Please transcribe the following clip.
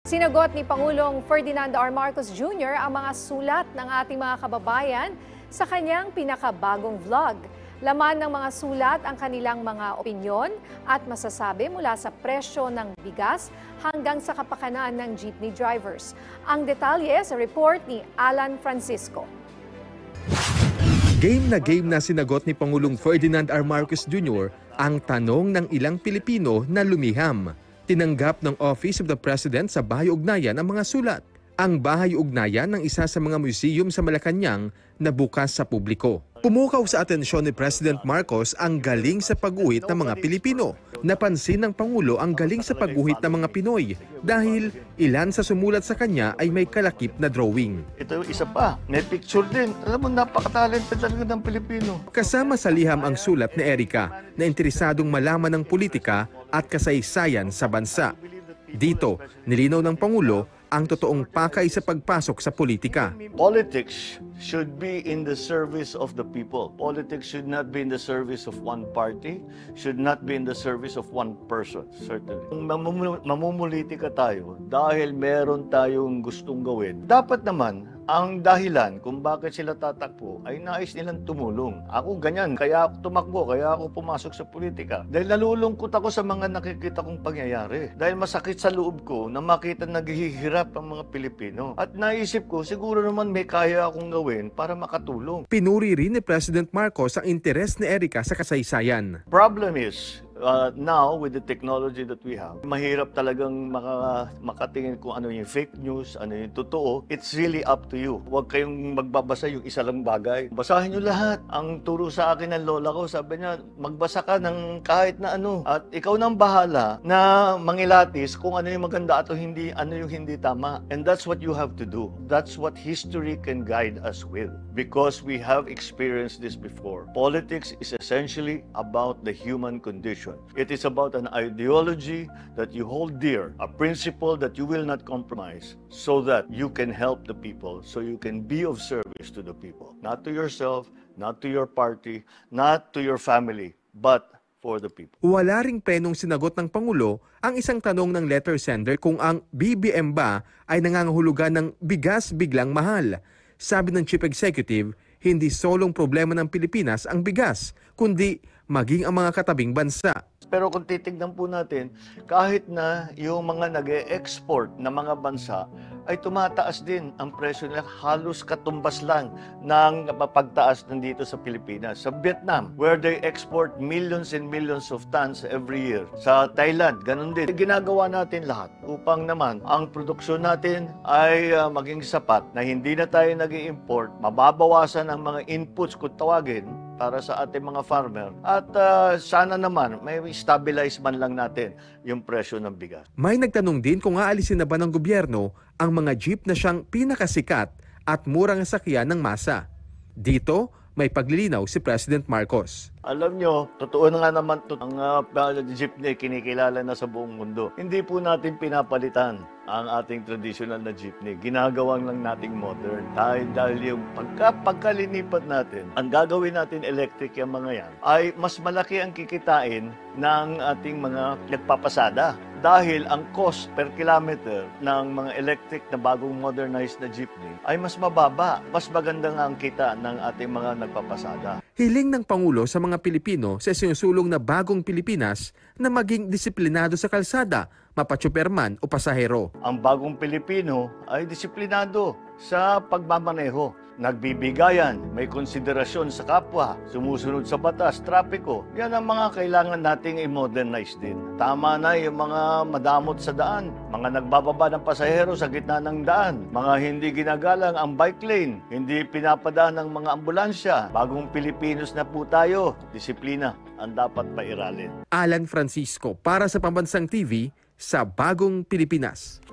Sinagot ni Pangulong Ferdinand R. Marcos Jr. ang mga sulat ng ating mga kababayan sa kanyang pinakabagong vlog. Laman ng mga sulat ang kanilang mga opinyon at masasabi mula sa presyo ng bigas hanggang sa kapakanan ng jeepney drivers. Ang detalye sa report ni Alan Francisco. Game na sinagot ni Pangulong Ferdinand R. Marcos Jr. ang tanong ng ilang Pilipino na lumiham. Tinanggap ng Office of the President sa Bahay-Ugnayan ang mga sulat. Ang Bahay-Ugnayan ng isa sa mga museum sa Malacanang na bukas sa publiko. Pumukaw sa atensyon ni President Marcos ang galing sa pag-guhit ng mga Pilipino. Napansin ng Pangulo ang galing sa pag-guhit ng mga Pinoy dahil ilan sa sumulat sa kanya ay may kalakip na drawing. Ito isa pa, may picture din. Alam mo, napaka-talented talaga ng Pilipino. Kasama sa liham ang sulat ni Erica na interesadong malaman ng politika at kasaysayan sa bansa. Dito, nilinaw ng Pangulo ang totoong pakay sa pagpasok sa politika. Politics should be in the service of the people. Politics should not be in the service of one party, should not be in the service of one person, certainly. Mamumulitika tayo dahil meron tayong gustong gawin. Dapat naman, ang dahilan kung bakit sila tatakbo ay nais nilang tumulong. Ako ganyan, kaya ako tumakbo, kaya ako pumasok sa politika. Dahil nalulungkot ako sa mga nakikita kong pangyayari. Dahil masakit sa loob ko na makita naghihirap ang mga Pilipino. At naisip ko, siguro naman may kaya akong gawin para makatulong. Pinuri rin ni President Marcos ang interes ni Erica sa kasaysayan. Problem is, now with the technology that we have, mahirap talagang makatingin kung ano yung fake news, ano yung totoo. It's really up to you. Huwag kayong magbabasa yung isa lang bagay. Basahin nyo lahat. Ang turo sa akin ng lola ko, sabi niya, magbasa ka ng kahit na ano. At ikaw nang bahala na mangilatis kung ano yung maganda at ano yung hindi tama. And that's what you have to do. That's what history can guide us with. Because we have experienced this before. Politics is essentially about the human condition. It is about an ideology that you hold dear, a principle that you will not compromise, so that you can help the people, so you can be of service to the people. Not to yourself, not to your party, not to your family, but for the people. Wala ring prenong sinagot ng Pangulo ang isang tanong ng letter sender kung ang BBM ba ay nangangahulugan ng bigas biglang mahal. Sabi ng Chief Executive, hindi solong problema ng Pilipinas ang bigas, kundi maging ang mga katabing bansa. Pero kung titignan po natin, kahit na yung mga nag-e-export na mga bansa, ay tumataas din ang presyo nila, halos katumbas lang ng pagtaas nandito sa Pilipinas. Sa Vietnam, where they export millions and millions of tons every year. Sa Thailand, ganun din. Ginagawa natin lahat upang naman ang produksyon natin ay maging sapat na hindi na tayo nag-i-import, mababawasan ang mga inputs kung tawagin para sa ating mga farmer. At sana naman may stabilize man lang natin yung presyo ng bigas. May nagtanong din kung aalisin na ba ng gobyerno ang mga jeep na siyang pinakasikat at murang sakyan ng masa. Dito, may paglilinaw si President Marcos. Alam nyo, totoo na nga naman ang jeepney kinikilala na sa buong mundo. Hindi po natin pinapalitan ang ating traditional na jeepney. Ginagawang lang nating modern. Dahil yung pagkalinipat natin, ang gagawin natin electric yung mga yan, ay mas malaki ang kikitain ng ating mga nagpapasada. Dahil ang cost per kilometer ng mga electric na bagong modernized na jeepney ay mas mababa. Mas maganda nga ang kita ng ating mga nagpapasada. Hiling ng Pangulo sa mga Pilipino sa sinusulong na bagong Pilipinas na maging disiplinado sa kalsada, mapatsuperman o pasahero. Ang bagong Pilipino ay disiplinado sa pagmamaneho. Nagbibigayan, may konsiderasyon sa kapwa, sumusunod sa batas, trapiko. Yan ang mga kailangan nating i-modernize din. Tama na yung mga madamot sa daan, mga nagbababa ng pasahero sa gitna ng daan, mga hindi ginagalang ang bike lane, hindi pinapadaan ng mga ambulansya. Bagong Pilipinos na po tayo, disiplina ang dapat pairalin. Alan Francisco para sa Pambansang TV sa Bagong Pilipinas.